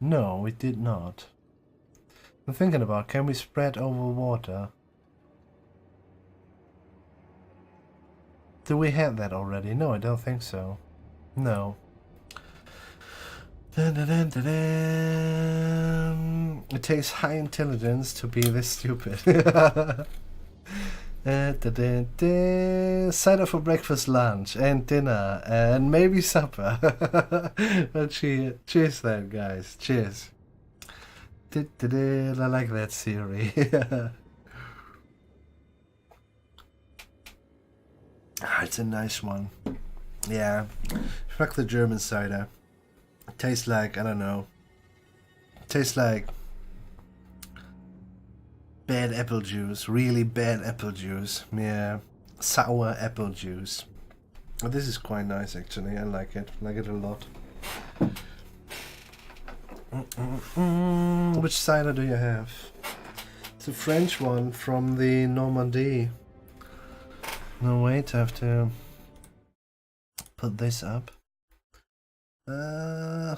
No, we did not. I'm thinking about, can we spread over water? Do we have that already? No, I don't think so. No. Dun, dun, dun, dun, dun. It takes high intelligence to be this stupid. Cider for breakfast, lunch, and dinner, and maybe supper. But cheers then, guys. Cheers. I like that theory. It's a nice one. Yeah. Fuck the German cider. It tastes like, I don't know. It tastes like bad apple juice. Really bad apple juice. Yeah. Sour apple juice. Oh, this is quite nice actually. I like it. I like it a lot. Which cider do you have? It's a French one from the Normandy. No, wait, I have to put this up. Whoa.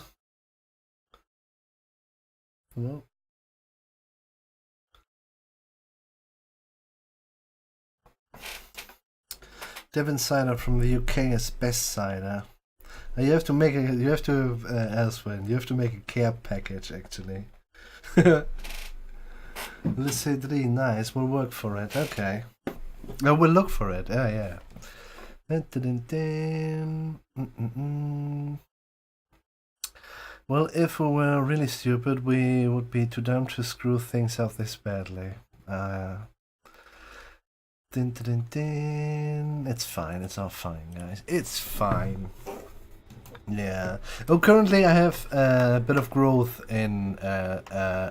Devon cider from the UK is best cider. You have to make a. You have to Elsewhere. You have to make a care package actually. Let's say 3, nice. We'll work for it. Okay. No, we'll look for it. Yeah. Well, if we were really stupid, we would be too dumb to screw things up this badly. It's fine. It's all fine, guys. It's fine. Yeah. Oh, currently I have a bit of growth in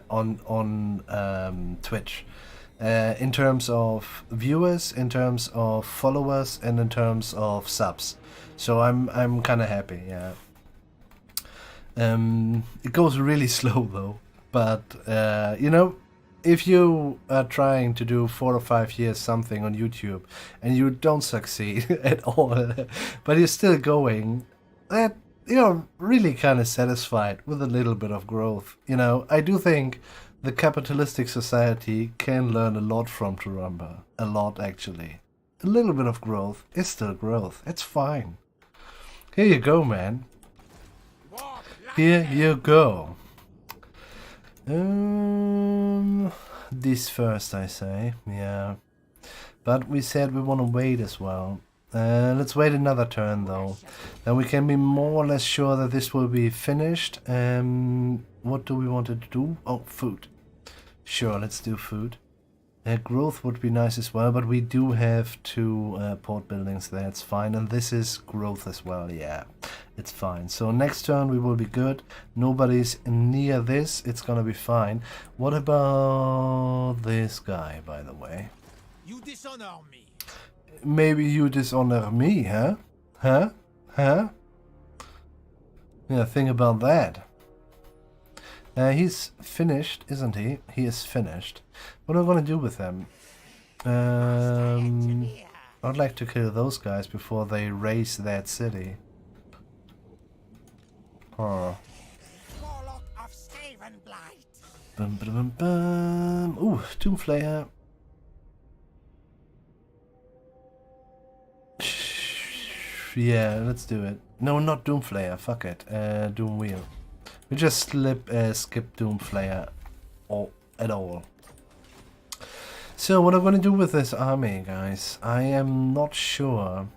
on Twitch. In terms of viewers, in terms of followers, and in terms of subs, so I'm kind of happy. Yeah. It goes really slow though, but you know, if you are trying to do 4 or 5 years something on YouTube and you don't succeed at all, but you're still going, that you're really kind of satisfied with a little bit of growth. You know, I do think the capitalistic society can learn a lot from Turumba. A lot, actually. A little bit of growth is still growth. It's fine. Here you go, man. Here you go. This first, I say. Yeah. But we said we want to wait as well. Let's wait another turn, though. Then we can be more or less sure that this will be finished. What do we want to do? Oh, food. Sure, let's do food. Growth would be nice as well, but we do have 2 port buildings there. It's fine. And this is growth as well. Yeah, it's fine. So next turn we will be good. Nobody's near this. It's gonna be fine. What about this guy, by the way? You dishonor me. Maybe you dishonor me, huh? Huh? Yeah, think about that. He's finished, isn't he? He is finished. What am I going to do with him? I'd like to kill those guys before they raise that city. Huh. Bum, bum, bum, bum. Ooh, Doomflayer. Yeah, let's do it. No, not Doomflayer. Fuck it. Doomwheel. We just skip Doomflayer at all. So what I'm going to do with this army, guys, I am not sure.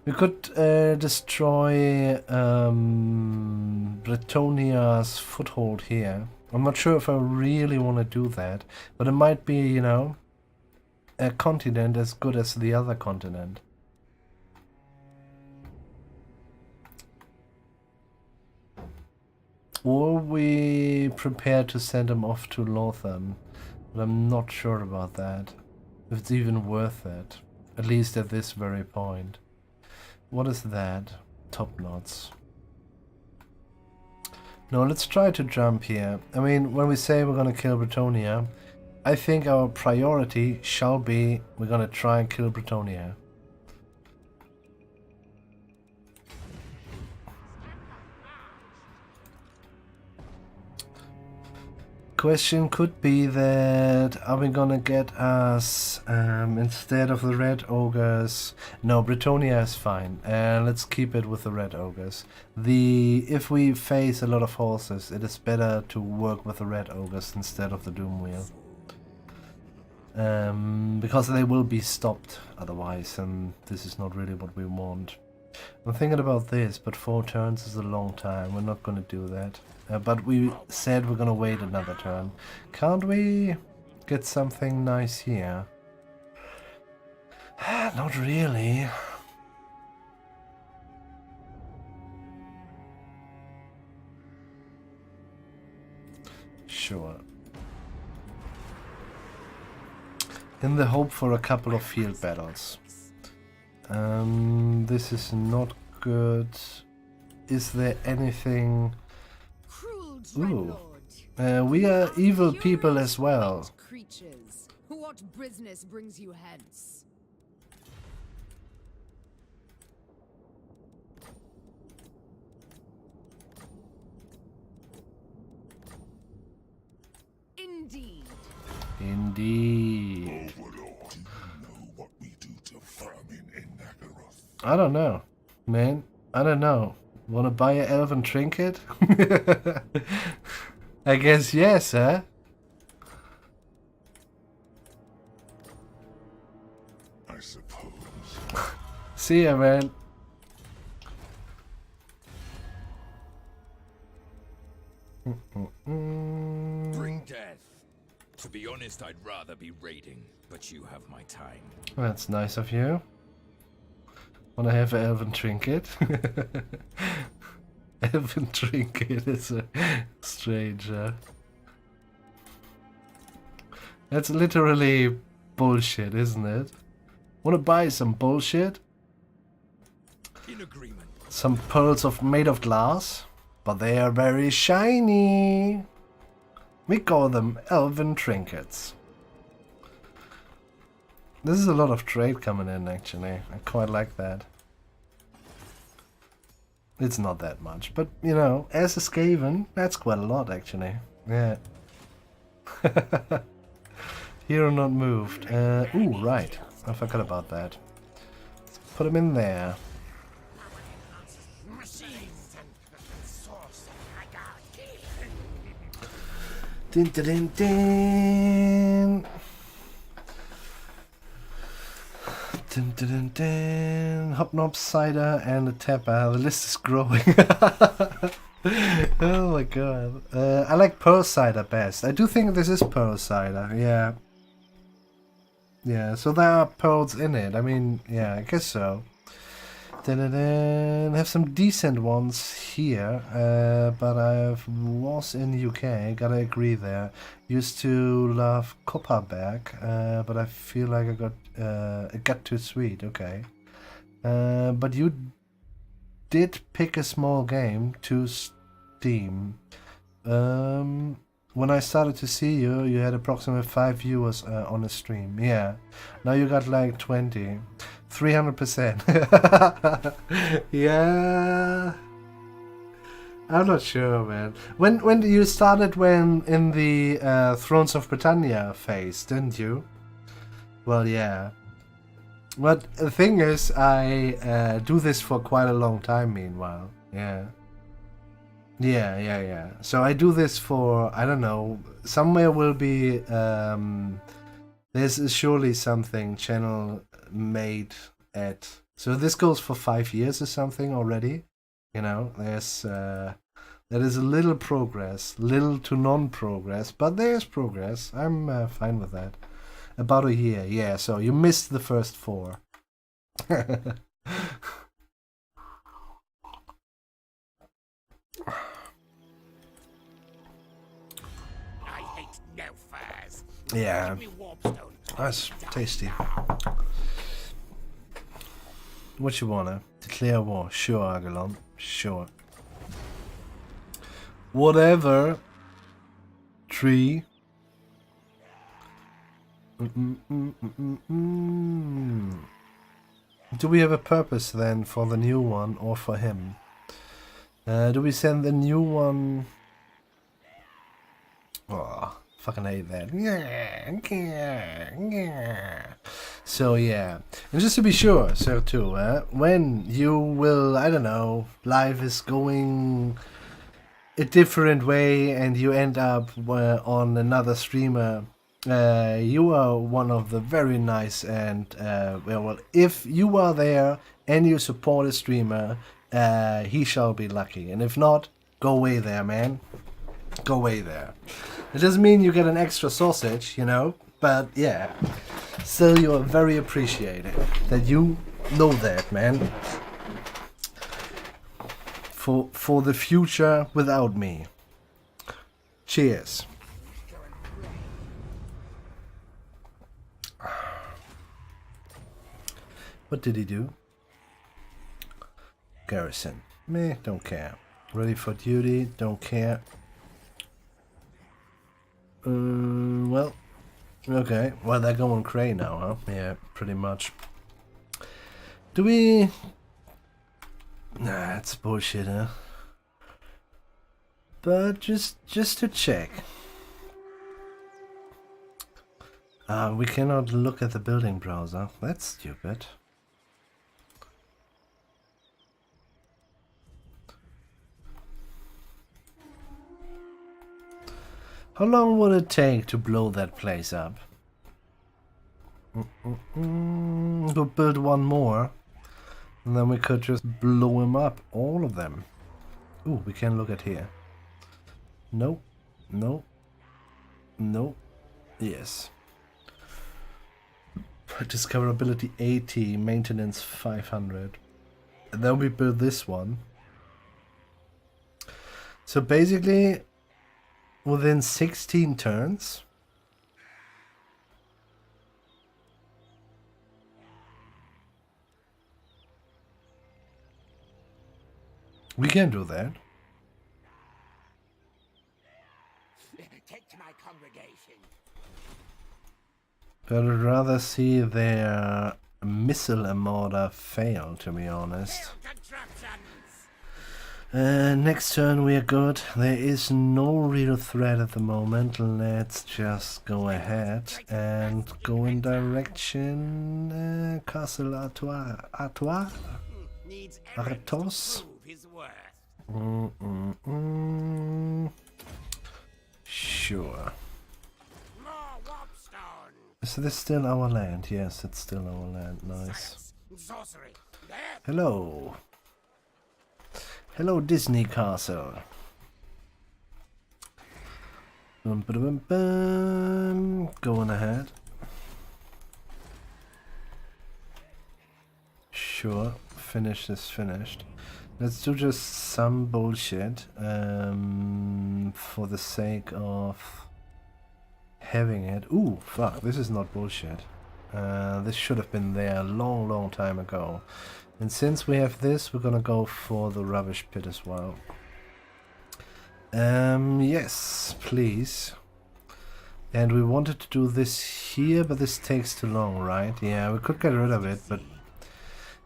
We could destroy Bretonia's foothold here. I'm not sure if I really want to do that, but it might be, you know, a continent as good as the other continent. Or we prepare to send him off to Lothar, but I'm not sure about that. If it's even worth it, at least at this very point. What is that? Top knots. No, let's try to jump here. I mean, when we say we're gonna kill Bretonia, I think our priority shall be we're gonna try and kill Bretonia. Question could be that are we gonna get us instead of the red ogres? No, Britonia is fine. Let's keep it with the red ogres. If we face a lot of horses, it is better to work with the red ogres instead of the doom wheel. Because they will be stopped otherwise, and this is not really what we want. I'm thinking about this, but 4 turns is a long time. We're not gonna do that. But we said we're gonna wait another turn. Can't we get something nice here? Not really. Sure. In the hope for a couple of field battles. This is not good. Is there anything... Ooh. We are evil people as well. Creatures. What business brings you hence? Indeed. Indeed. Overlord, do you know what we do to vermin in Nagaroth? I don't know, man. I don't know. Wanna buy an elven trinket? I guess yes, huh? I suppose. See ya, man. Bring death. To be honest, I'd rather be raiding, but you have my time. That's nice of you. Wanna have an elven trinket? Elven trinket is a strange. That's literally bullshit, isn't it? Wanna buy some bullshit? In agreement. Some pearls made of glass, but they are very shiny. We call them elven trinkets. This is a lot of trade coming in, actually. I quite like that. It's not that much, but you know, as a Skaven, that's quite a lot, actually. Yeah. Hero not moved. Ooh, right. I forgot about that. Let's put him in there. Din din din din. Dun, dun, dun, dun. Hobnob, cider, and a tapper. The list is growing. Oh my god. I like pearl cider best. I do think this is pearl cider, yeah. Yeah, so there are pearls in it. I mean, yeah, I guess so. Dun, dun, dun. Have some decent ones here, but I was in the UK, gotta agree there. Used to love Copperback, but I feel like it got too sweet, okay. But you did pick a small game to Steam. When I started to see you, you had approximately 5 viewers on a stream. Yeah, now you got like 20. 300%. Yeah. I'm not sure, man. When you started in the Thrones of Britannia phase, didn't you? Well, yeah. But the thing is, I do this for quite a long time, meanwhile. Yeah. Yeah. So I do this for, I don't know, somewhere will be, there's surely something channel made at, so this goes for 5 years or something already. You know, there's, there is a little progress, little to non-progress, but there's progress. I'm fine with that. About a year, yeah, so you missed the first 4. I hate no furs. Yeah, Give me warpstone. that's tasty. What you wanna? Declare war. Sure, Agalon. Sure. Whatever. Tree. Do we have a purpose then for the new one or for him? Do we send the new one? Oh. Fucking hate that. So yeah, and just to be sure, so too, when you will, I don't know, life is going a different way and you end up on another streamer, you are one of the very nice and well, if you are there and you support a streamer, he shall be lucky, and if not, go away there, man. Go away there. It doesn't mean you get an extra sausage, you know, but yeah, still you are very appreciated that you know that, man. For the future without me. Cheers. What did he do? Garrison. Meh, don't care. Ready for duty, don't care. Well, okay. Well, they're going cray now, huh? Yeah, pretty much. Do we... Nah, it's bullshit, huh? But just to check. We cannot look at the building browser. That's stupid. How long would it take to blow that place up? We'll build one more. And then we could just blow him up. All of them. Ooh, we can look at here. No. No. No. Yes. Discoverability 80. Maintenance 500. And then we build this one. So basically, within 16 turns... we can do that. Take to my congregation. But I'd rather see their missile mortar fail, to be honest. Next turn we are good. There is no real threat at the moment. Let's just go ahead and go in direction Castle Artois? Artos? Sure. Is this still our land? Yes, it's still our land. Nice. Hello. Hello, Disney Castle. Bum, ba, bum, bum. Going ahead. Sure. Finish is finished. Let's do just some bullshit for the sake of having it. Ooh, fuck, this is not bullshit. This should have been there a long time ago. And since we have this, we're gonna go for the rubbish pit as well. Yes, please. And we wanted to do this here, but this takes too long, right? Yeah, we could get rid of it, but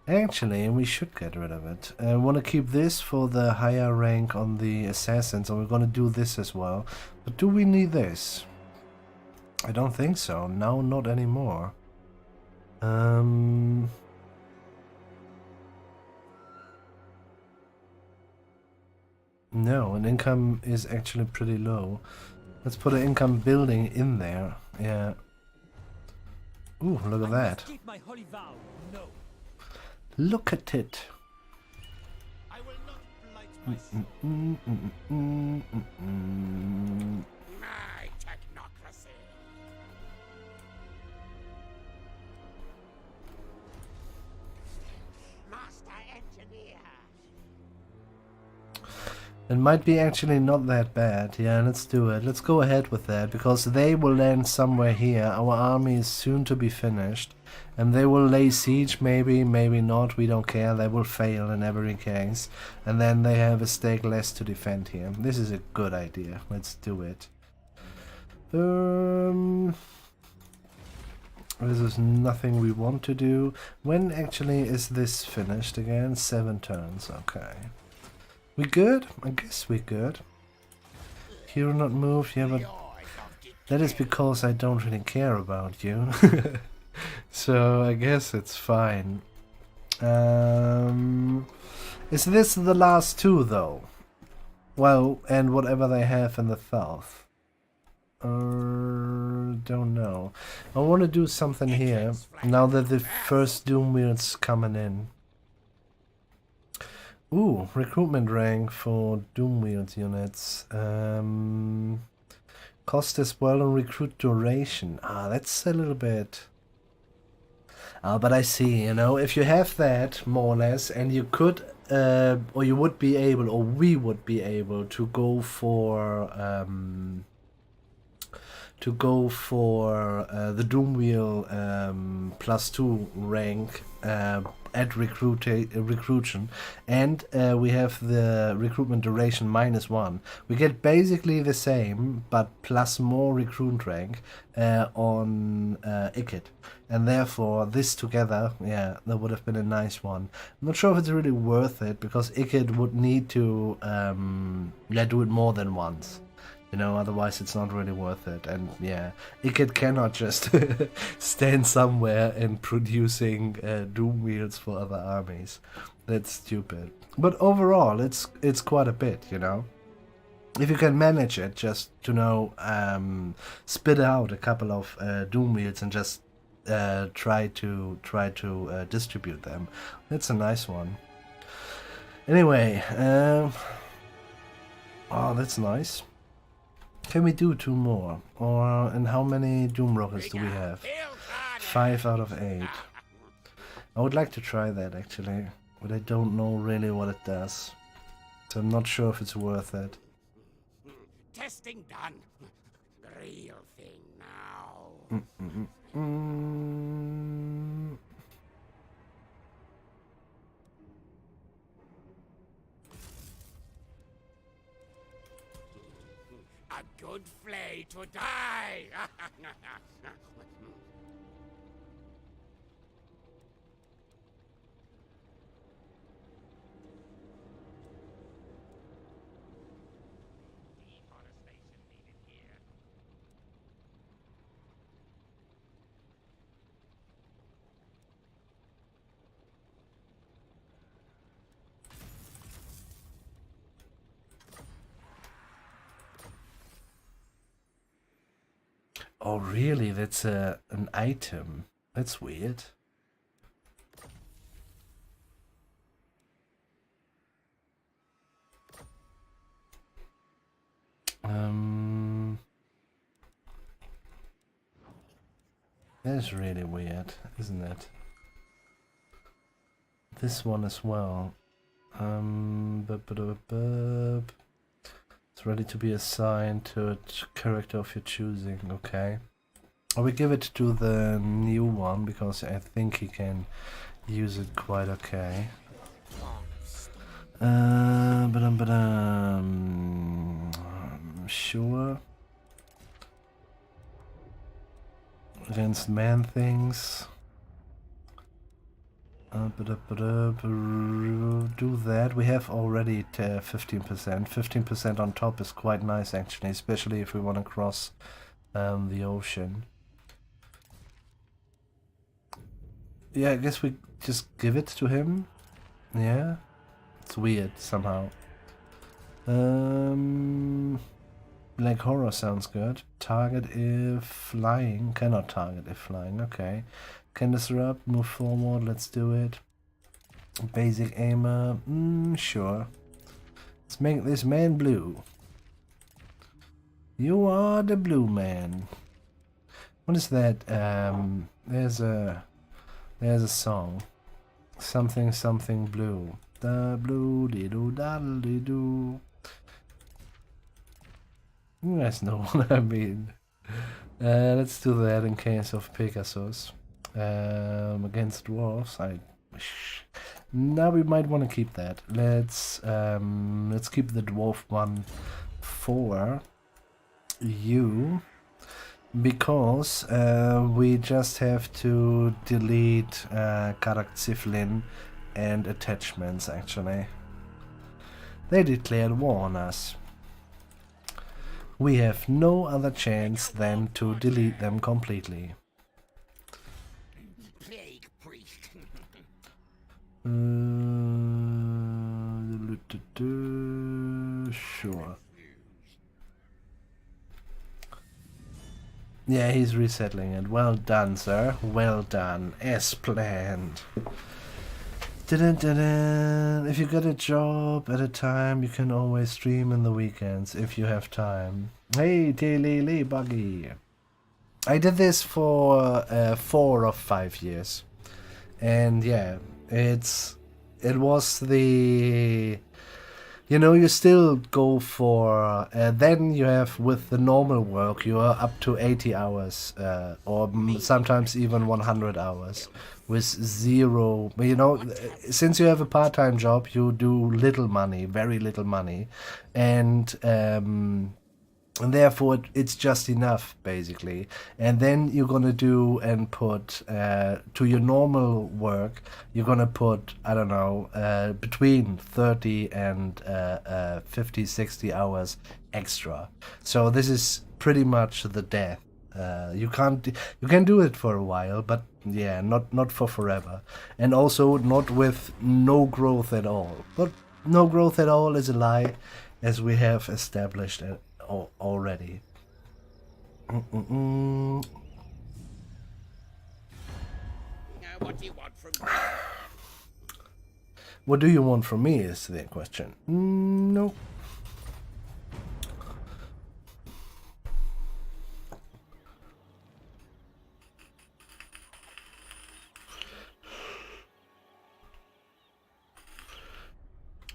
actually, we should get rid of it. I want to keep this for the higher rank on the assassins, and we're going to do this as well. But do we need this? I don't think so. Now, not anymore. No, an income is actually pretty low. Let's put an income building in there. Yeah. Ooh, look at that. Look at it. I will not blight my technocracy. Master engineer. It might be actually not that bad. Yeah, let's do it. Let's go ahead with that, because they will land somewhere here. Our army is soon to be finished. And they will lay siege, maybe, maybe not, we don't care. They will fail in every case. And then they have a stake less to defend here. This is a good idea. Let's do it. This is nothing we want to do. When actually is this finished again? 7 turns, okay. We good? I guess we good. Hero not moved, yeah, but That is because I don't really care about you. So I guess it's fine. Is this the last two though? Well, and whatever they have in the south. Don't know. I want to do something here now that the first Doom wheel's coming in. Ooh, recruitment rank for Doom wheels units. Cost as well and recruit duration. Ah, that's a little bit. But I see, you know, if you have that more or less, and you could, or you would be able, or we would be able to go for the Doom Wheel +2 rank at recruition, and we have the recruitment duration -1. We get basically the same, but plus more recruit rank on Ikit, and therefore this together, yeah, that would have been a nice one. I'm not sure if it's really worth it, because Ikit would need to do it more than once. You know, otherwise it's not really worth it. And yeah, Ikit cannot just stand somewhere and producing Doom wheels for other armies. That's stupid. But overall, it's quite a bit, you know. If you can manage it, just to know, spit out a couple of Doom wheels and just try to distribute them. That's a nice one. Anyway, oh, that's nice. Can we do 2 more? Or, and how many Doom Rockets do we have? 5 out of 8. I would like to try that actually, but I don't know really what it does. So I'm not sure if it's worth it. Testing done. Real thing now. A good flay to die. Deforestation needed here. Oh really? That's an item. That's weird. That's really weird, isn't it? This one as well. It's ready to be assigned to a character of your choosing. Okay. I will give it to the new one because I think he can use it quite okay. Sure. Against man things. Do that. We have already 15%. 15% on top is quite nice actually, especially if we want to cross the ocean. Yeah, I guess we just give it to him. Yeah, it's weird somehow. Black Horror sounds good. Target if flying. Cannot target if flying. Okay. Can disrupt. Move forward. Let's do it. Basic aimer. Sure. Let's make this man blue. You are the blue man. What is that? There's a song. Something something blue. Da blue dee doo daddle dee doo. You guys know what I mean. Let's do that in case of Pegasus. Against dwarves, now we might want to keep that. Let's keep the dwarf one for you, because we just have to delete Karak and attachments. Actually, they declared war on us. we have no other chance than to delete them completely. Plague priest. Sure. Yeah, he's resettling it. Well done, sir. Well done. As planned. Dun-dun-dun-dun. If you get a job at a time, you can always stream in the weekends if you have time. Hey, Telele Buggy. I did this for 4 or 5 years. And yeah, it was the... You know, you still go for... then you have, with the normal work, you are up to 80 hours. Or sometimes even 100 hours. With zero... You know, since you have a part-time job, you do little money. Very little money. And therefore, it's just enough, basically. And then you're gonna do and put, to your normal work, you're gonna put, I don't know, between 30 and 50, 60 hours extra. So this is pretty much the death. You can do it for a while, but yeah, not for forever. And also not with no growth at all. But no growth at all is a lie, as we have established it already. What do you want from me? What do you want from me is the question. No.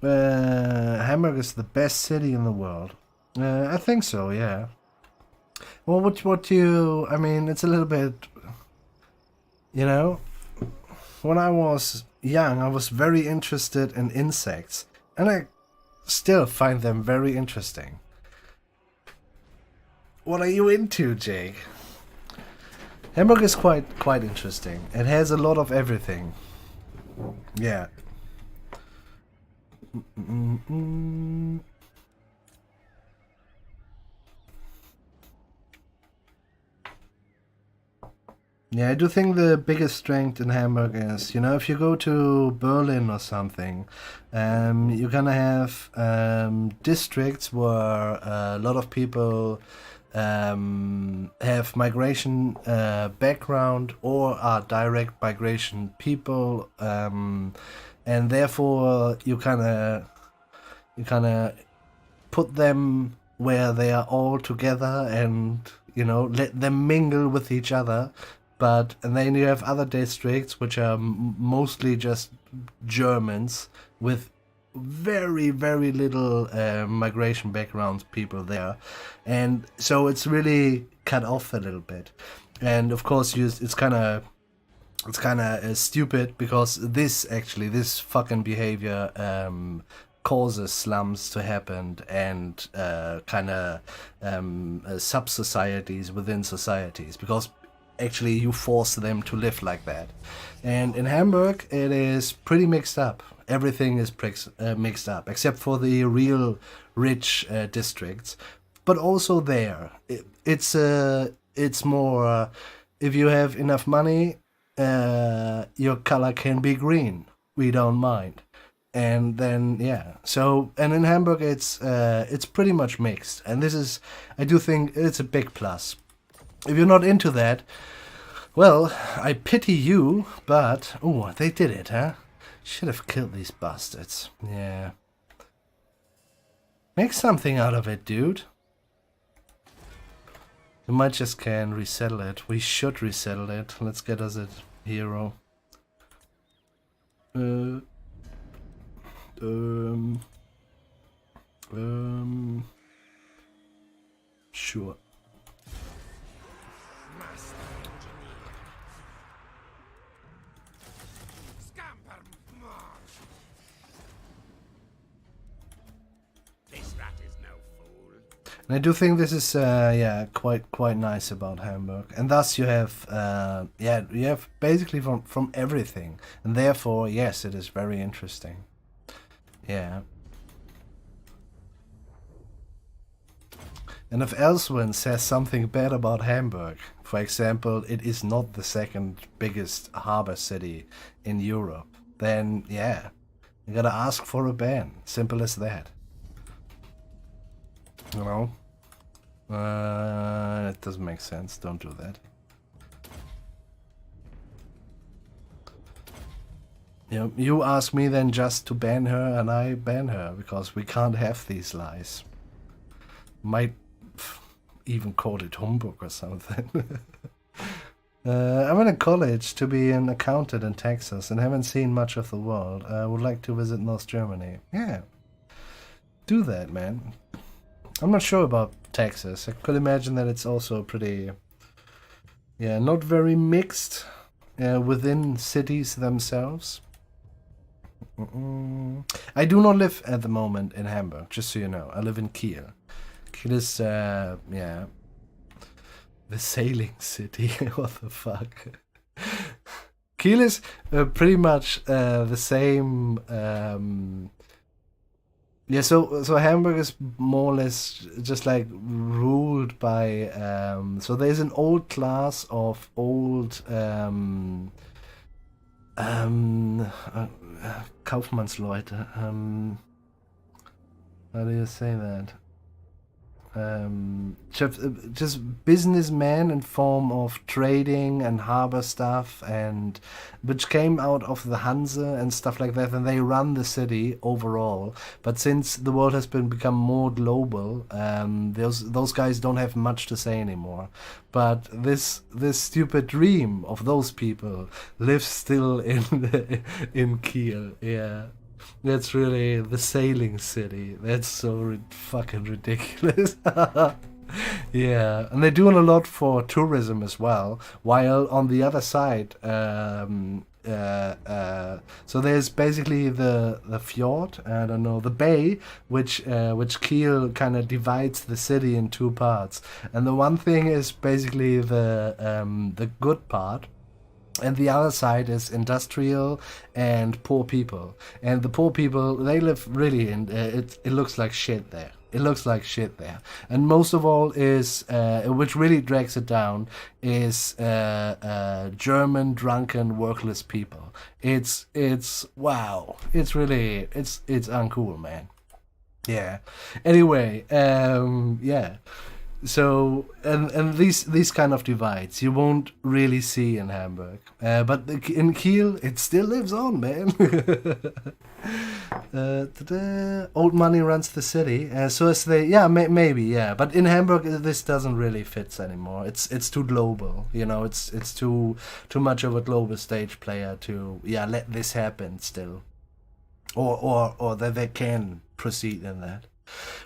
Hamburg is the best city in the world. I think so, yeah. Well, what you... I mean, it's a little bit... You know? When I was young, I was very interested in insects. And I still find them very interesting. What are you into, Jake? Hamburg is quite interesting. It has a lot of everything. Yeah. Yeah, I do think the biggest strength in Hamburg is, you know, if you go to Berlin or something, you're gonna have districts where a lot of people have migration background or are direct migration people, and therefore you kind of put them where they are all together and, you know, let them mingle with each other. And then you have other districts which are mostly just Germans with very, very little migration background people there. And so it's really cut off a little bit. And of course, it's kind of stupid because this fucking behavior causes slums to happen and sub-societies within societies, because actually you force them to live like that. And in Hamburg it is pretty mixed up. Everything is mixed up except for the real rich districts. But also there it's more if you have enough money, your color can be green, we don't mind. And then yeah, so, and in Hamburg it's pretty much mixed, and this is, I do think it's a big plus. If you're not into that, well, I pity you, but... Oh, they did it, huh? Should have killed these bastards. Yeah. Make something out of it, dude. We might just can resettle it. We should resettle it. Let's get us a hero. Sure. This rat is no fool. And I do think this is yeah, quite nice about Hamburg, and thus you have you have basically from everything, and therefore yes, it is very interesting. Yeah. And if Elswin says something bad about Hamburg, for example, it is not the second biggest harbor city in Europe, then yeah, you gotta ask for a ban. Simple as that. You know? It doesn't make sense. Don't do that. You ask me then just to ban her, and I ban her, because we can't have these lies. Might even call it humbug or something. I'm in a college to be an accountant in Texas and haven't seen much of the world. I would like to visit North Germany. Yeah. Do that, man. I'm not sure about Texas. I could imagine that it's also pretty... Yeah, not very mixed within cities themselves. I do not live at the moment in Hamburg, just so you know. I live in Kiel. Kiel is, yeah, the sailing city. What the fuck? Kiel is pretty much the same. Yeah, so Hamburg is more or less just like ruled by. So there's an old class of old. Kaufmannsleute. How do you say that? Just businessmen in form of trading and harbor stuff, and which came out of the Hanse and stuff like that, and they run the city overall. But since the world has become more global, those guys don't have much to say anymore. But this stupid dream of those people lives still in Kiel. Yeah. That's really the sailing city. That's so fucking ridiculous. Yeah, and they're doing a lot for tourism as well. While on the other side, so there's basically the fjord, I don't know, the bay, which Kiel kind of divides the city in two parts. And the one thing is basically the good part. And the other side is industrial and poor people. And the poor people, they live really in, it looks like shit there. It looks like shit there. And most of all is, which really drags it down, is German, drunken, workless people. It's wow. It's really, it's uncool, man. Yeah. Anyway, yeah. So and these kind of divides you won't really see in Hamburg, but in Kiel it still lives on, man. Old money runs the city, so as they, yeah, maybe, yeah. But in Hamburg this doesn't really fit anymore. It's too global, you know. It's too much of a global stage player to let this happen still, or that they can proceed in that.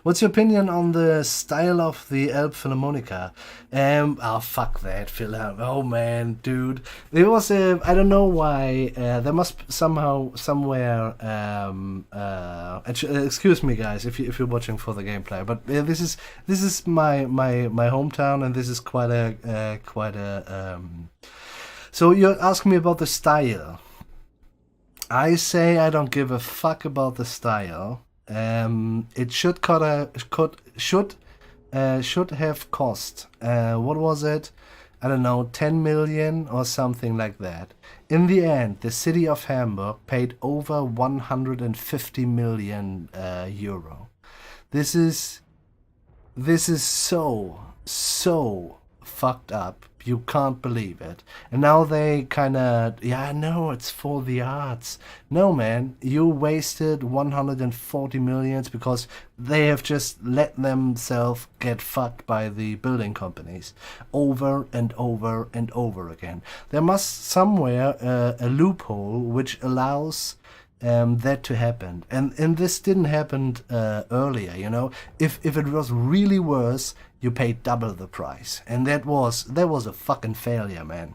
What's your opinion on the style of the Elbphilharmonica? Oh, fuck that, Philharmonic. Oh, man, dude. There was a... I don't know why. There must somewhere... excuse me, guys, if you're watching for the gameplay. But this is my hometown, and this is quite a... So you're asking me about the style. I say I don't give a fuck about the style. It should have cost. What was it? I don't know, 10 million or something like that. In the end, the city of Hamburg paid over 150 million euro. This is so fucked up. You can't believe it. And now they kind of, yeah, no, it's for the arts. No, man, you wasted 140 millions because they have just let themselves get fucked by the building companies over and over and over again. There must somewhere a loophole which allows that to happen. And this didn't happen earlier, you know. If it was really worse, you paid double the price, and that was a fucking failure, man.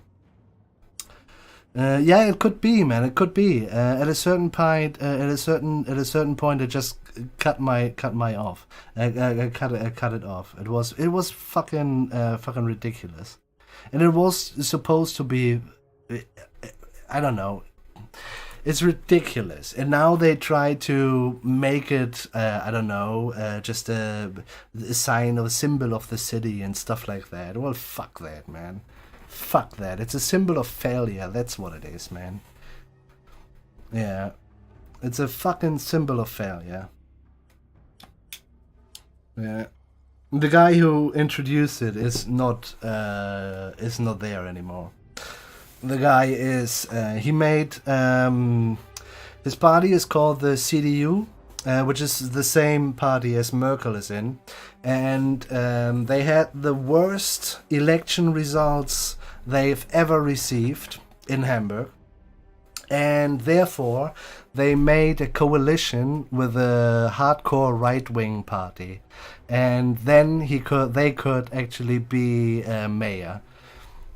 Yeah, it could be, man. It could be. At a certain point, it just cut my off. I cut it off. It was fucking ridiculous, and it was supposed to be. I don't know. It's ridiculous. And now they try to make it, I don't know, just a sign or a symbol of the city and stuff like that. Well, fuck that, man. Fuck that. It's a symbol of failure. That's what it is, man. Yeah. It's a fucking symbol of failure. Yeah. The guy who introduced it is not there anymore. The guy is he made his party is called the CDU, which is the same party as Merkel is in, and they had the worst election results they've ever received in Hamburg, and therefore they made a coalition with a hardcore right-wing party, and then they could actually be mayor.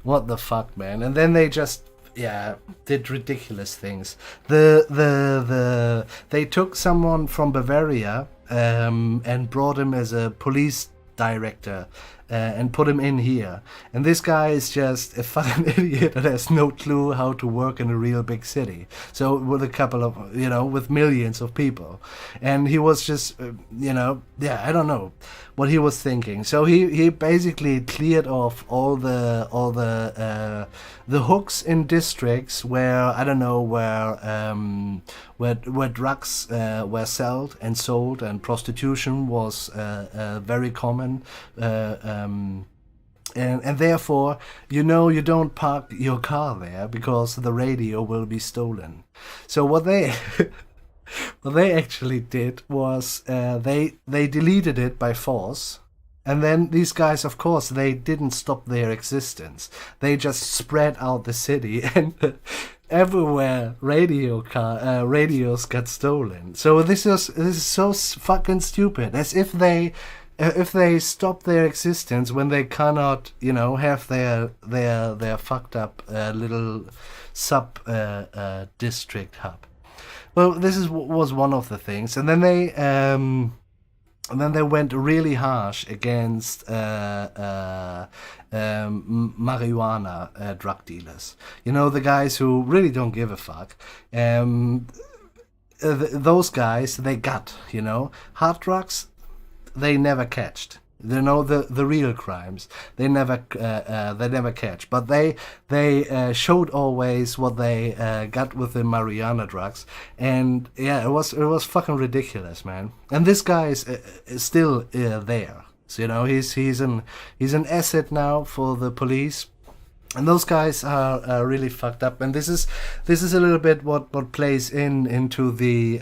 What the fuck, man? And then they just did ridiculous things. They took someone from Bavaria and brought him as a police director and put him in here. And this guy is just a fucking idiot that has no clue how to work in a real big city. So with a couple of, with millions of people. And he was just, I don't know what he was thinking. So he basically cleared off all the hooks in districts where, I don't know, where drugs were sold and prostitution was very common. And therefore, you don't park your car there because the radio will be stolen. So what they actually did was they deleted it by force. And then these guys, of course, they didn't stop their existence. They just spread out the city, and everywhere radios got stolen. So this is so fucking stupid. As if they stop their existence when they cannot, have their fucked up little sub district hub. Well, this was one of the things, and then they went really harsh against marijuana drug dealers. The guys who really don't give a fuck. Those guys, they got, hard drugs, they never catched. The real crimes they never catch, but they showed always what they got with the marijuana drugs, and it was fucking ridiculous, man. And this guy is still there, so he's an asset now for the police. And those guys are really fucked up, and this is a little bit what plays into the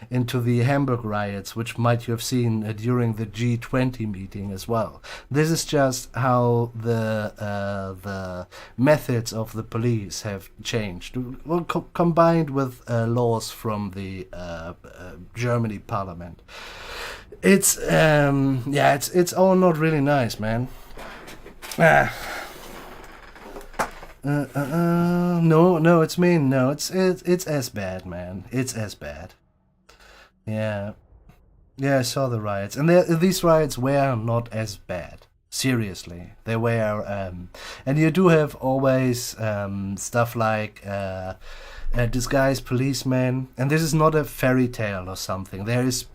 Hamburg riots, which might you have seen during the G20 meeting as well. This is just how the methods of the police have changed, well, combined with laws from the Germany Parliament. It's all not really nice, man. No, it's me. No, it's as bad, man. It's as bad. Yeah, I saw the riots, and these riots were not as bad. Seriously, they were, and you do have always stuff like disguised policemen, and this is not a fairy tale or something. There is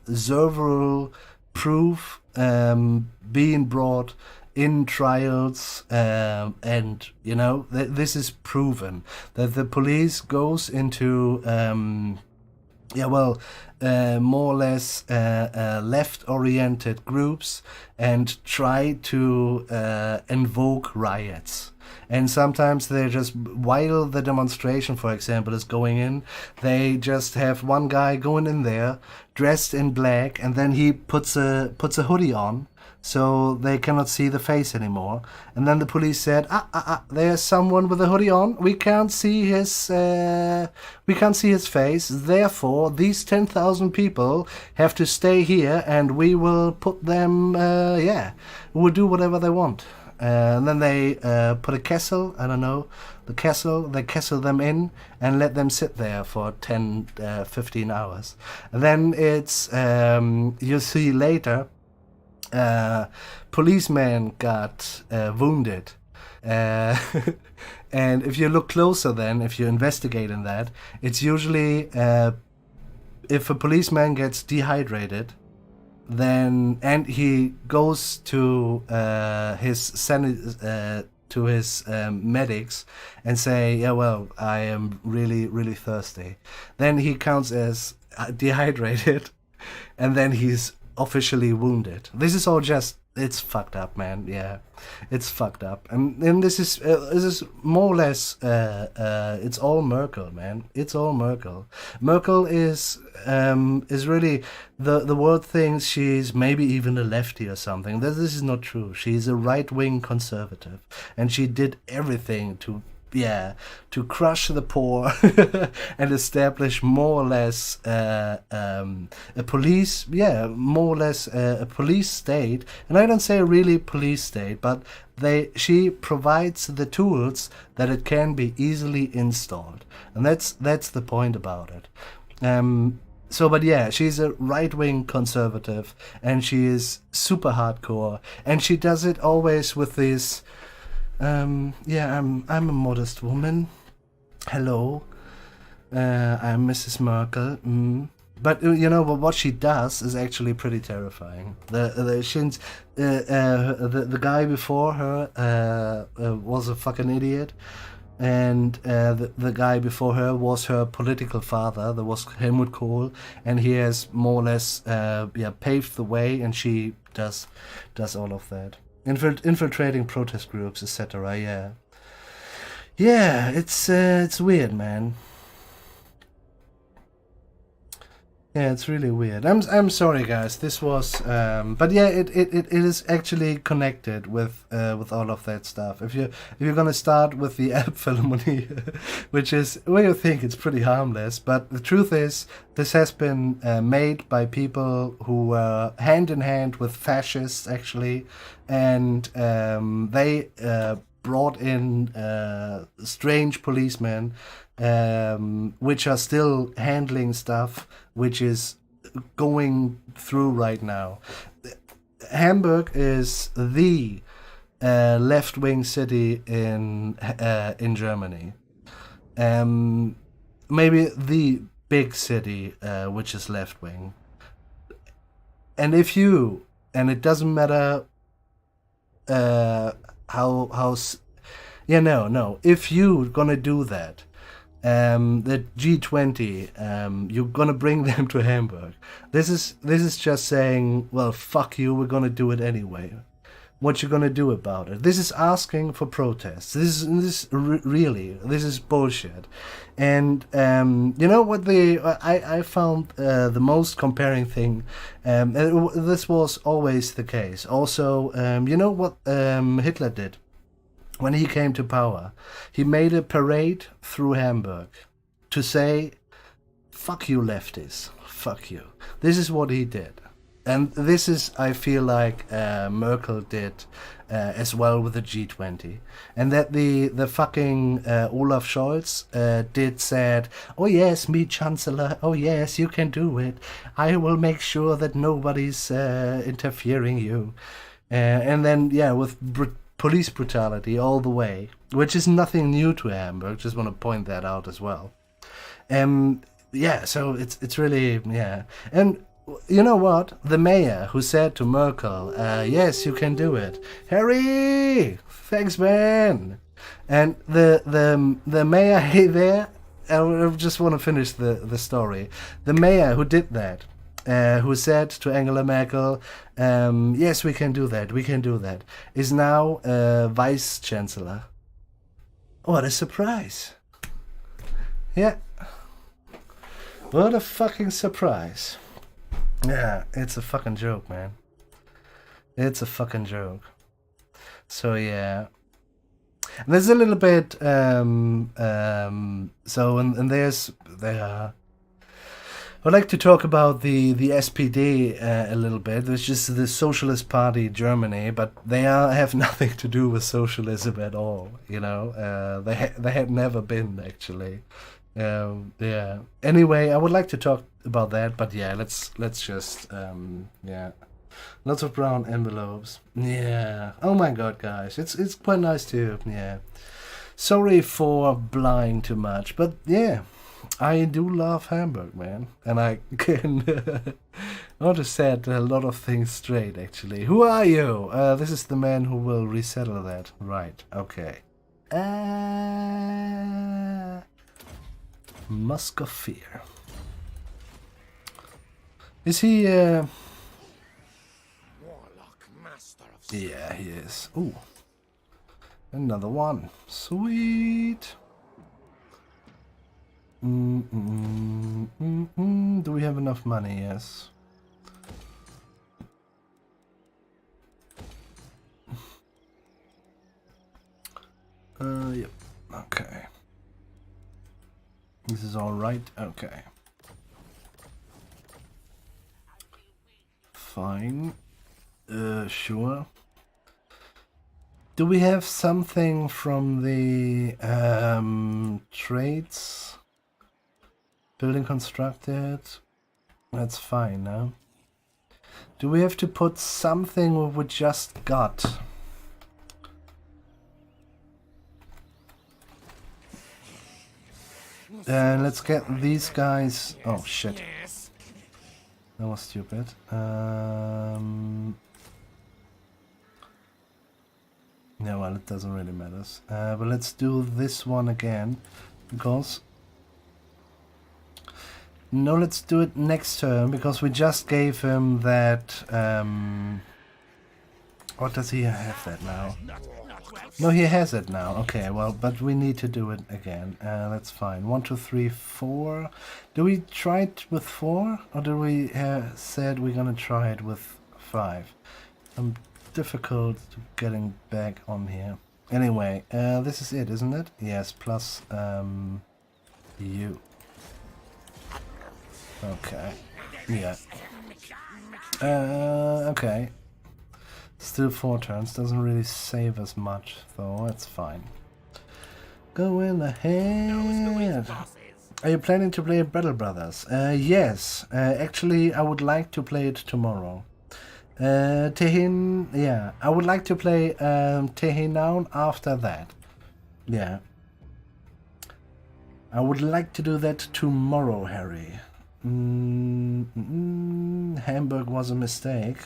several proof being brought in trials, and this is proven that the police goes into more or less left-oriented groups and try to invoke riots. And sometimes they just, while the demonstration, for example, is going in, they just have one guy going in there dressed in black, and then he puts a hoodie on, so they cannot see the face anymore. And then the police said, there's someone with a hoodie on. We can't see his face. Therefore, these 10,000 people have to stay here, and we will put them. We'll do whatever they want. And then they put a castle. I don't know the castle. They castle them in and let them sit there for 10, 15 hours. And then it's you'll see later. Policeman got wounded And if you look closer, then if you investigate in that, it's usually if a policeman gets dehydrated, then and he goes to his medics and say, yeah, well, I am really, really thirsty. Then he counts as dehydrated, and then he's officially wounded. This is all just, it's fucked up, man. Yeah, it's fucked up. And this is more or less, it's all Merkel, man. It's all Merkel. Merkel is really, the world thinks she's maybe even a lefty or something. This is not true. She's a right-wing conservative, and she did everything to crush the poor and establish more or less a police, more or less a police state. And I don't say really police state, but she provides the tools that it can be easily installed, and that's the point about it. But yeah, she's a right-wing conservative, and she is super hardcore, and she does it always with this. I'm a modest woman. Hello, I'm Mrs. Merkel. But you know what she does is actually pretty terrifying. The guy before her was a fucking idiot, and the guy before her was her political father. There was Helmut Kohl, and he has more or less paved the way, and she does all of that. Infiltrating protest groups, etc. Yeah, it's weird, man. Yeah, it's really weird. I'm sorry, guys. This was, but yeah, it is actually connected with all of that stuff. If you're gonna start with the Elbphilharmonie, which is where you think it's pretty harmless, but the truth is this has been made by people who were hand in hand with fascists actually, and they brought in strange policemen, which are still handling stuff which is going through right now. Hamburg is the left-wing city in Germany. Maybe the big city which is left-wing. And if you, and it doesn't matter if you're gonna do that, the G20, you're gonna bring them to Hamburg. This is just saying, well, fuck you, we're gonna do it anyway. What you gonna do about it? This is asking for protests. This is bullshit. And you know what I found the most comparing thing. This was always the case. Also, you know what Hitler did when he came to power? He made a parade through Hamburg to say, "Fuck you, lefties. Fuck you." This is what he did. And this is, I feel like, Merkel did as well with the G20. And that the fucking Olaf Scholz said, "Oh yes, me Chancellor, oh yes, you can do it. I will make sure that nobody's interfering you." And then, with police brutality all the way, which is nothing new to Hamburg, just want to point that out as well. So it's really, And you know what? The mayor who said to Merkel, "Yes, you can do it." Harry, thanks, man. And the mayor, hey there, I just want to finish the story. The mayor who did that, who said to Angela Merkel, "Yes, we can do that," is now vice chancellor. What a surprise. Yeah. What a fucking surprise. Yeah, it's a fucking joke, man. It's a fucking joke. So yeah, and there's a little bit. I'd like to talk about the SPD a little bit. It's just the Socialist Party Germany, but they have nothing to do with socialism at all. You know, they had never been actually. Anyway, I would like to talk about that, but let's just lots of brown envelopes. Yeah. Oh my god, guys, it's quite nice too. Yeah. Sorry for lying too much, but yeah, I do love Hamburg, man, and I can I want to set a lot of things straight. Actually, who are you? This is the man who will resettle that, right? Okay. Musk of Fear. Is he? Warlock, master of Yeah, he is. Ooh. Another one. Sweet. Do we have enough money? Yes. Yep. Okay. This is all right. Okay. Fine. Sure. Do we have something from the trades? Building constructed? That's fine now. Do we have to put something we just got? Let's get these guys. Oh shit. That was stupid. Yeah, well, it doesn't really matter. But let's do this one again, because... No, let's do it next turn, because we just gave him that... What does he have that now? No, he has it now. Okay, well, but we need to do it again. That's fine. 1, 2, 3, 4. Do we try it with 4? Or do we said we're gonna try it with 5? I'm difficult getting back on here. Anyway, this is it, isn't it? Yes, plus you. Okay. Yeah. Okay. Still 4 turns, doesn't really save us much, though that's fine. Going ahead. Are you planning to play Battle Brothers? Yes. Actually, I would like to play it tomorrow. Tehin, yeah. I would like to play Tehinaun after that. Yeah. I would like to do that tomorrow, Harry. Hamburg was a mistake.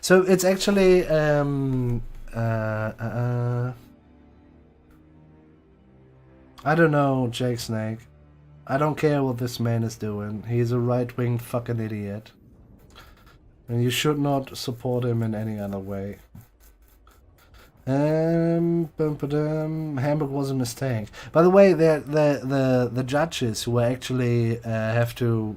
So it's actually I don't know, Jake Snake. I don't care what this man is doing. He's a right-wing fucking idiot. And you should not support him in any other way. Hamburg was a mistake. By the way, the judges who actually have to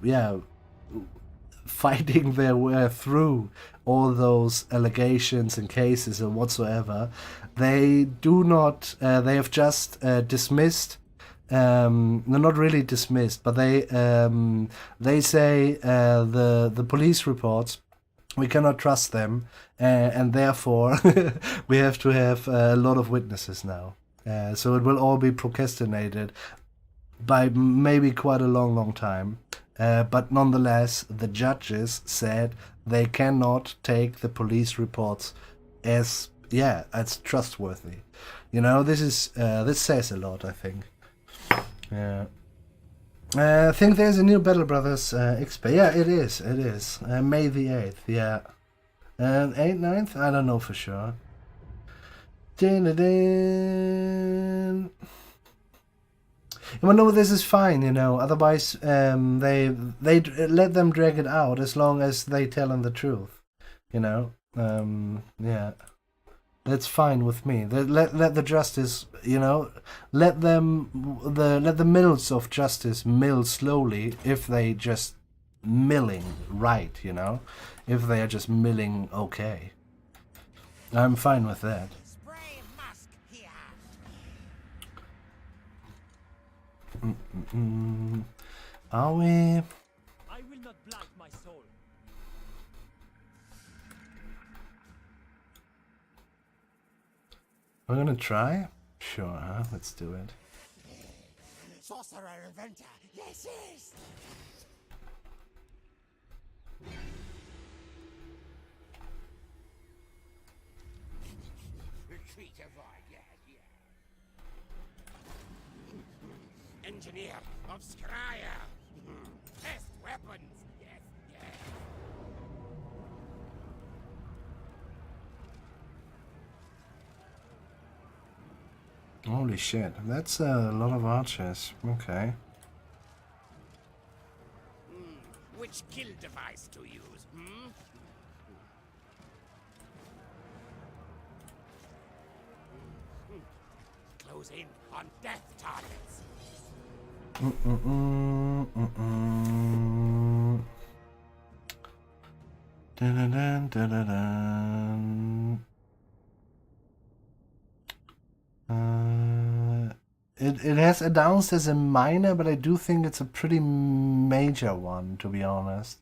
fighting their way through all those allegations and cases and whatsoever, they do not. They have just dismissed. They're not really dismissed, but they say the police reports, we cannot trust them, and therefore we have to have a lot of witnesses now. So it will all be procrastinated by maybe quite a long time. But nonetheless, the judges said they cannot take the police reports as trustworthy. You know, this says a lot, I think. Yeah. I think there's a new Battle Brothers XP. Yeah, it is. May the 8th, yeah. 8th, 9th? I don't know for sure. Well, no, this is fine, you know. Otherwise, they let them drag it out as long as they tell them the truth, you know. Yeah, that's fine with me. Let the justice, you know, let the mills of justice mill slowly if they just milling right, you know, if they are just milling okay. I'm fine with that. Are we? I will not blight my soul. We're gonna try? Sure, huh? Let's do it. Sorcerer inventor, yes. Retreat avoid. engineer of Scryer. Test weapons. Yes, yes. Holy shit, that's a lot of archers. Okay. Which kill device to use, hmm? Close in on death targets. Dun-dun-dun, dun-dun-dun. It has announced as a minor, but I do think it's a pretty major one, to be honest.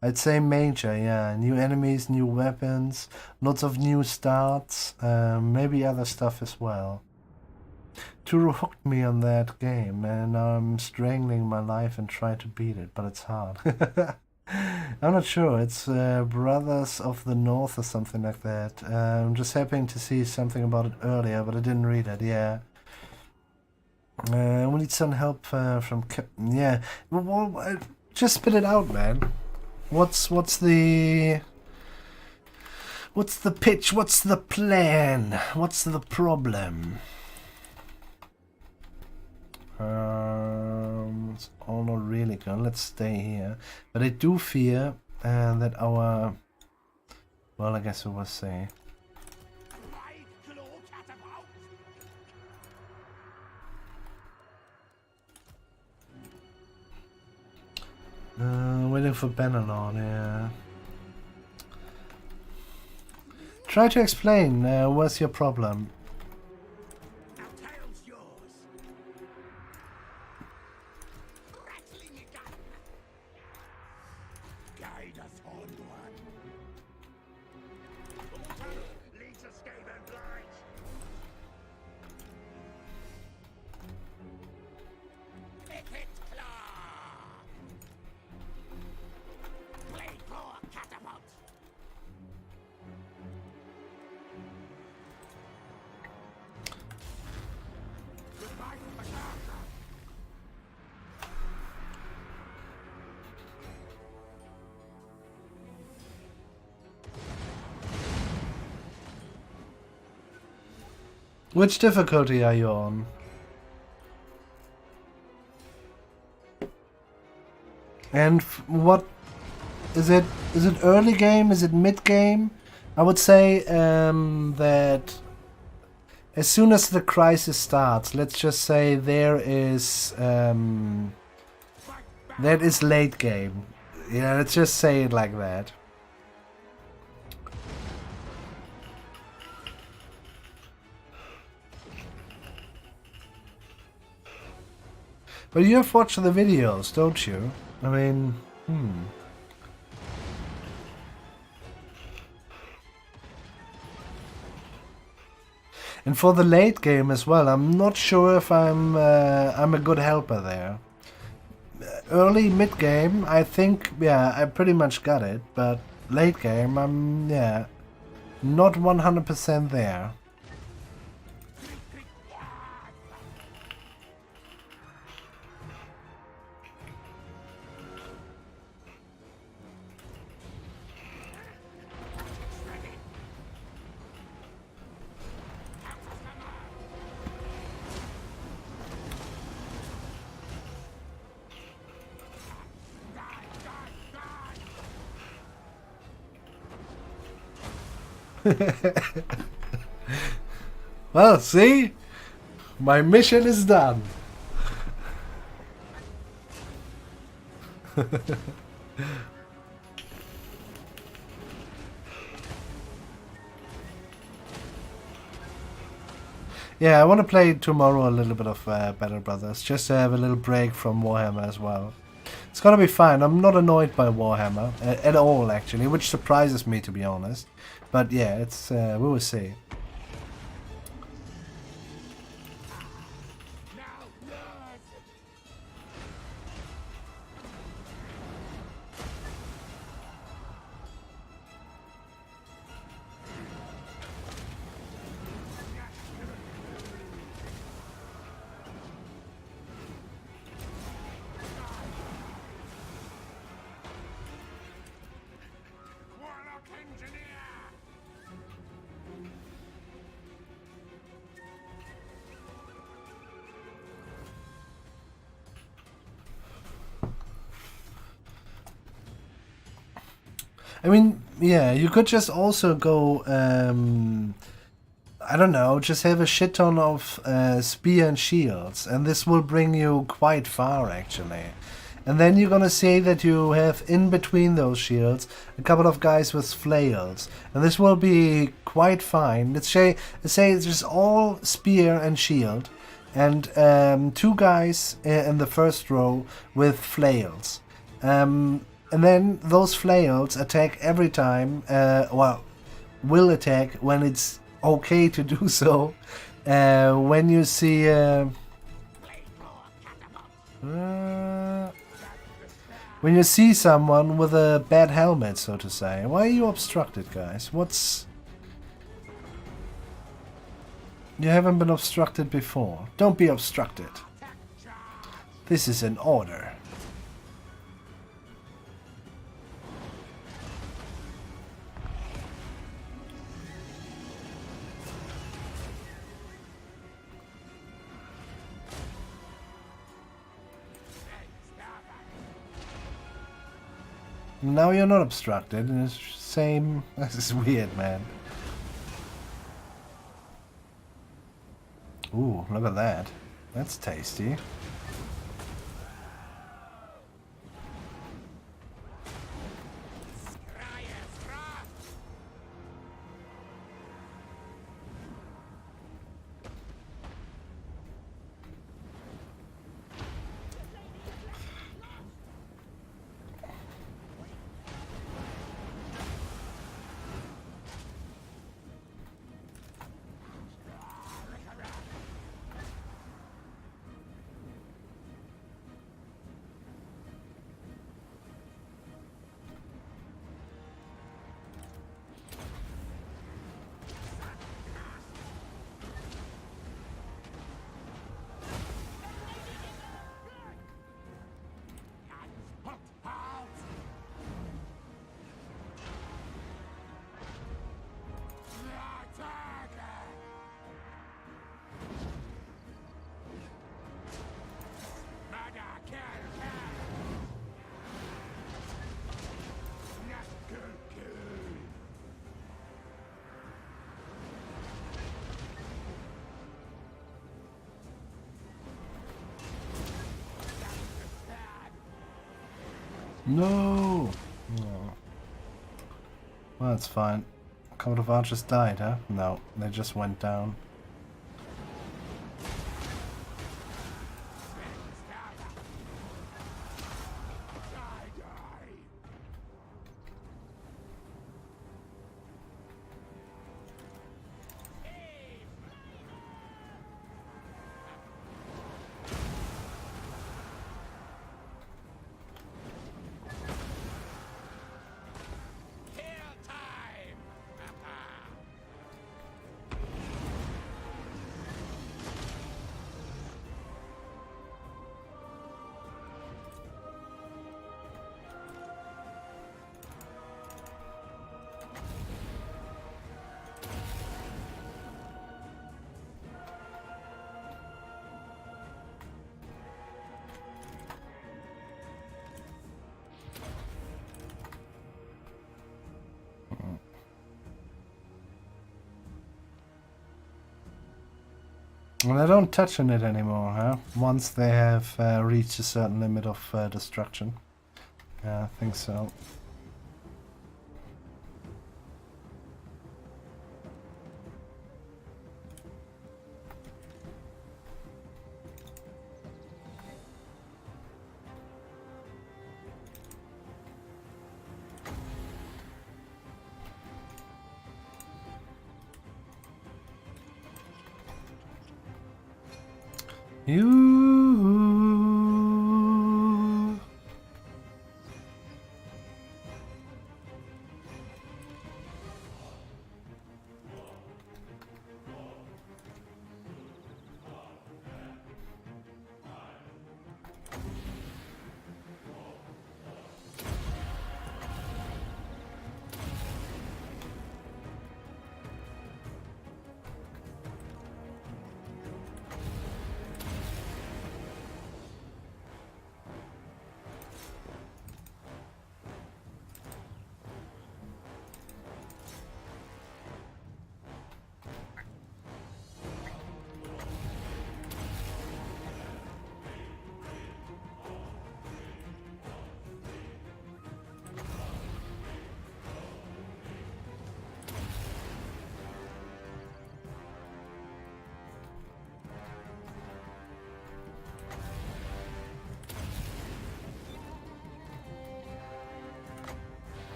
I'd say major, yeah. New enemies, new weapons, lots of new starts, maybe other stuff as well. Turo hooked me on that game, and I'm strangling my life and try to beat it, but it's hard. I'm not sure. It's Brothers of the North or something like that. I'm just happening to see something about it earlier, but I didn't read it. Yeah. We need some help from Captain. Yeah. Well, just spit it out, man. What's the pitch? What's the plan? What's the problem? It's all not really good. Let's stay here. But I do fear that our... Well, I guess we will see. Waiting for Benelon, yeah. Try to explain, what's your problem? Which difficulty are you on? And what is it? Is it early game? Is it mid game? I would say that as soon as the crisis starts, let's just say that is late game. Yeah, let's just say it like that. But you have watched the videos, don't you? I mean, And for the late game as well, I'm not sure if I'm a good helper there. Early, mid game, I think, yeah, I pretty much got it. But late game, I'm, yeah, not 100% there. Well, see? My mission is done. Yeah, I want to play tomorrow a little bit of Battle Brothers, just to have a little break from Warhammer as well. It's gonna be fine. I'm not annoyed by Warhammer at all, actually, which surprises me, to be honest. But yeah, it's we will see. I mean, yeah, you could just also go, I don't know, just have a shit ton of spear and shields, and this will bring you quite far, actually. And then you're gonna say that you have in between those shields a couple of guys with flails, and this will be quite fine. Let's say it's just all spear and shield, and 2 guys in the first row with flails. And then those flails attack every time, well, will attack when it's okay to do so. When you see... when you see someone with a bad helmet, so to say. Why are you obstructed, guys? What's... You haven't been obstructed before. Don't be obstructed. This is an order. Now you're not obstructed, and it's same... This is weird, man. Ooh, look at that. That's tasty. No! Oh. Well, that's fine. A couple of archers died, huh? No, they just went down. And I don't touch on it anymore, huh? Once they have reached a certain limit of destruction. Yeah, I think so. You.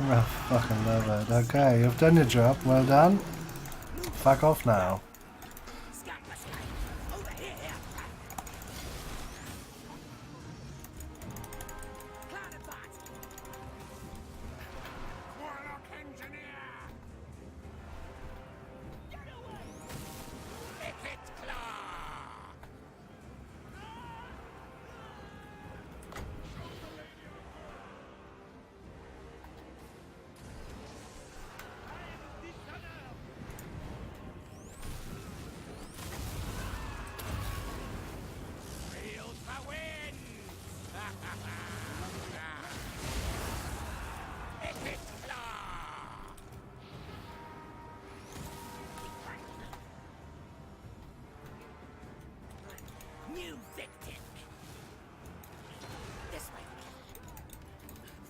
I fucking love it. Okay, you've done your job. Well done. Fuck off now. New victim. This way.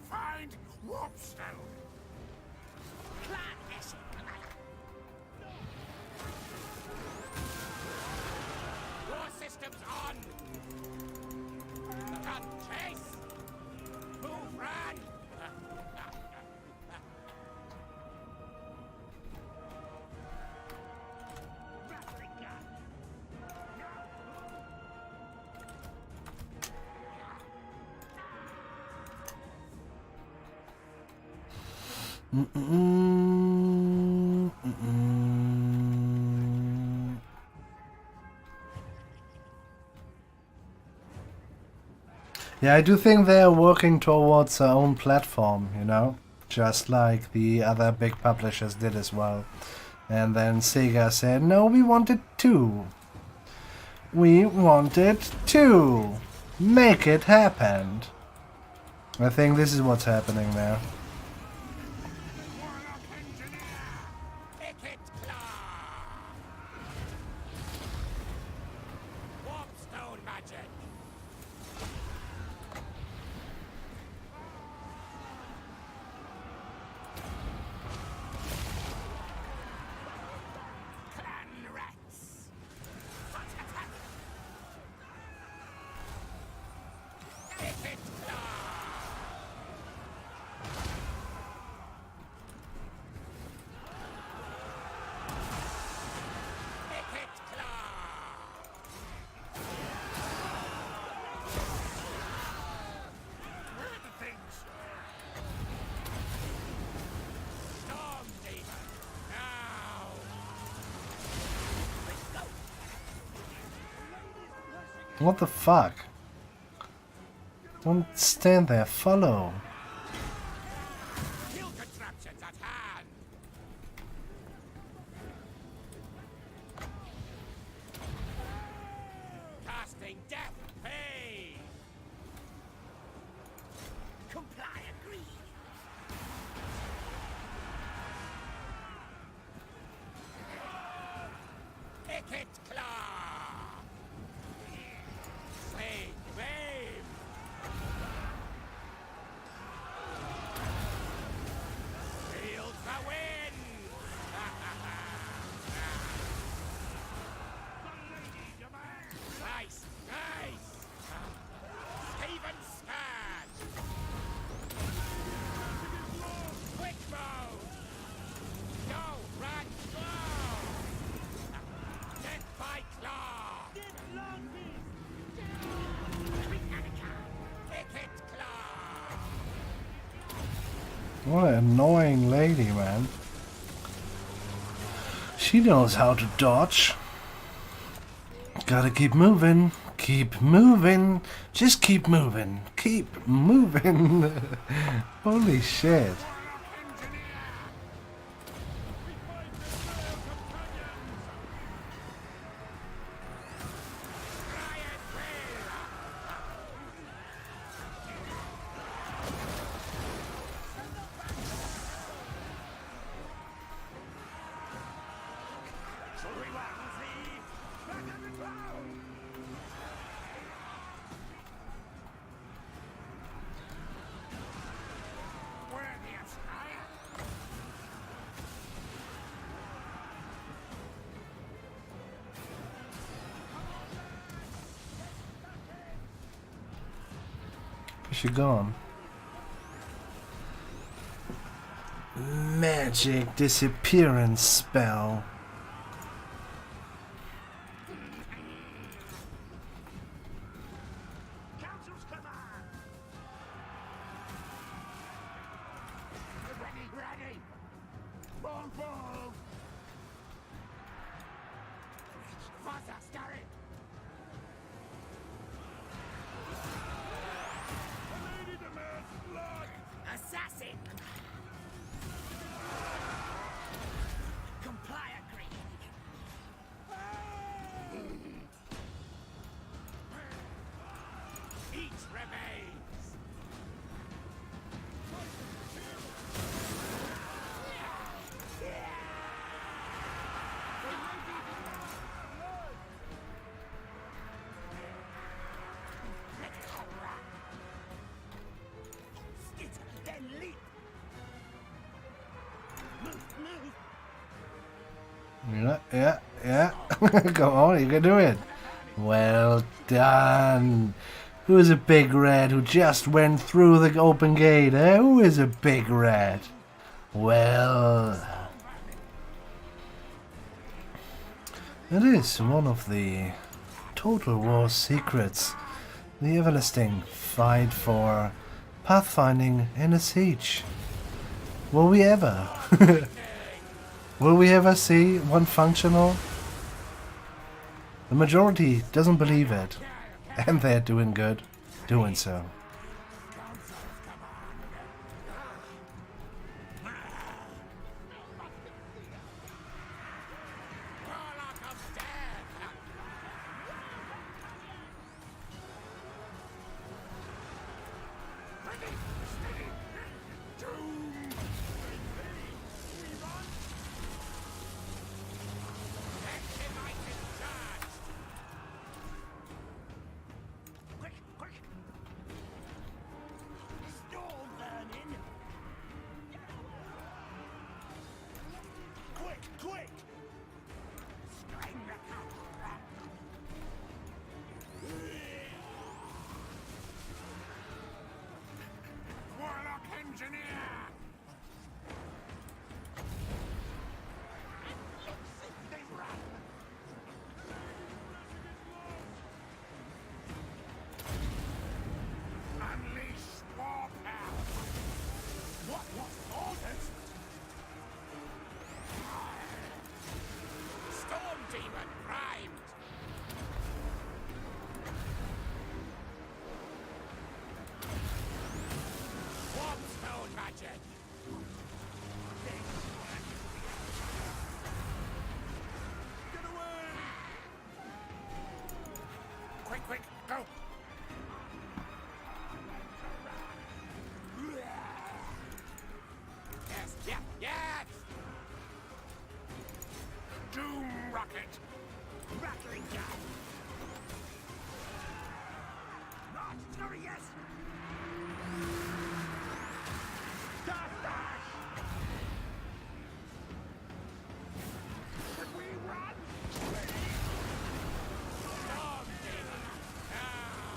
Find Warpstone. Clan Eshin. War systems on. Run, chase. Move, run. Rattling gun. Yeah, I do think they are working towards their own platform, you know? Just like the other big publishers did as well. And then Sega said, no, we wanted two. We wanted two. Make it happen. I think this is what's happening there. Warpstone magic. What the fuck? Don't stand there, follow. Kill contraptions at hand. Casting death pay. Comply agreed. Icket claw. Say babe. Feel the wind. Nice, nice. Steven Scan. Quick mode. Go, run, go. Death by claw. Icket claw. What an annoying lady, man. She knows how to dodge. Gotta keep moving. Keep moving. Just keep moving. Keep moving. Holy shit. Is she gone? Magic disappearance spell. Council's command. Ready, ready. Bong, bong. Faster, scurry. Assassin! Comply agreed. Each remains. Skit, then leap. Yeah. Come on, you can do it. Well done. Who is a big red who just went through the open gate? Eh? Who is a big red? Well, it is one of the Total War secrets. The everlasting fight for pathfinding in a siege. Will we ever? Will we ever see one functional? The majority doesn't believe it, and they're doing good doing so. Warlock of death. Ready, steady. Doom. Activated charge. Quick, quick. doom rocket. Rattling gun. Not furious. Death dash. Should we run? Something now.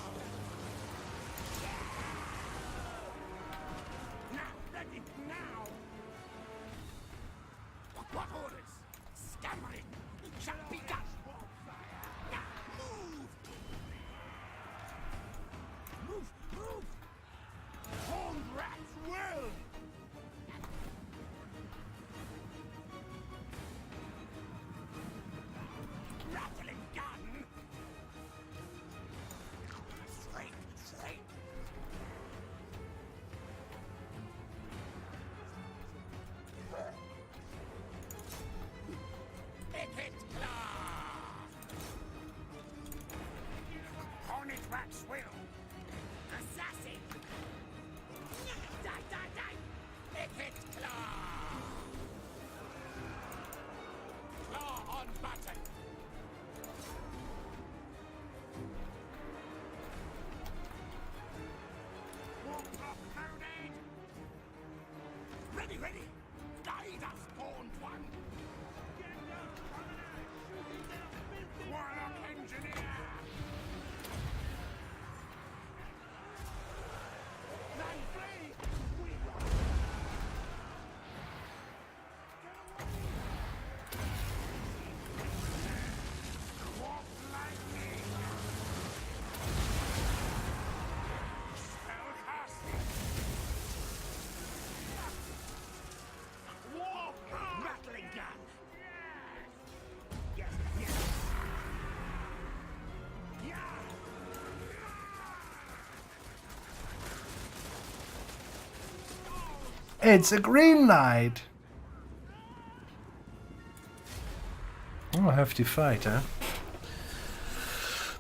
Now, ready now. What orders? Scampering shall be done. Now, move. Move, move. Horned rats will. Rattling gun. Straight, straight. It hit claw. Hornet rats will. Assassin. Die, die, die. It hit claw. Claw on button. Walk up, loaded. Ready, ready. Guide us, horned one. Warlock engineer. Run, flee. Walk lightning. Spell casting. Walk rattling gun. Yes, yes. Yeah. It's a Green Knight! Oh, a hefty fight, huh?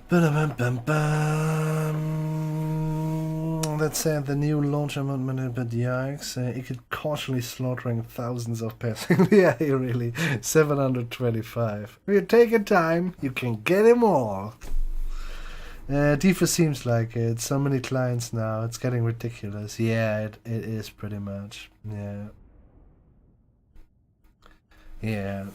Ba-da-bum-bum-bum. That said, the new launch amendment, but yikes, it could cautiously slaughtering thousands of peasants. Yeah, really. 725. If you take your time, you can get them all. Tifa seems like it. So many clients now. It's getting ridiculous. Yeah, it is pretty much. Yeah. Yeah.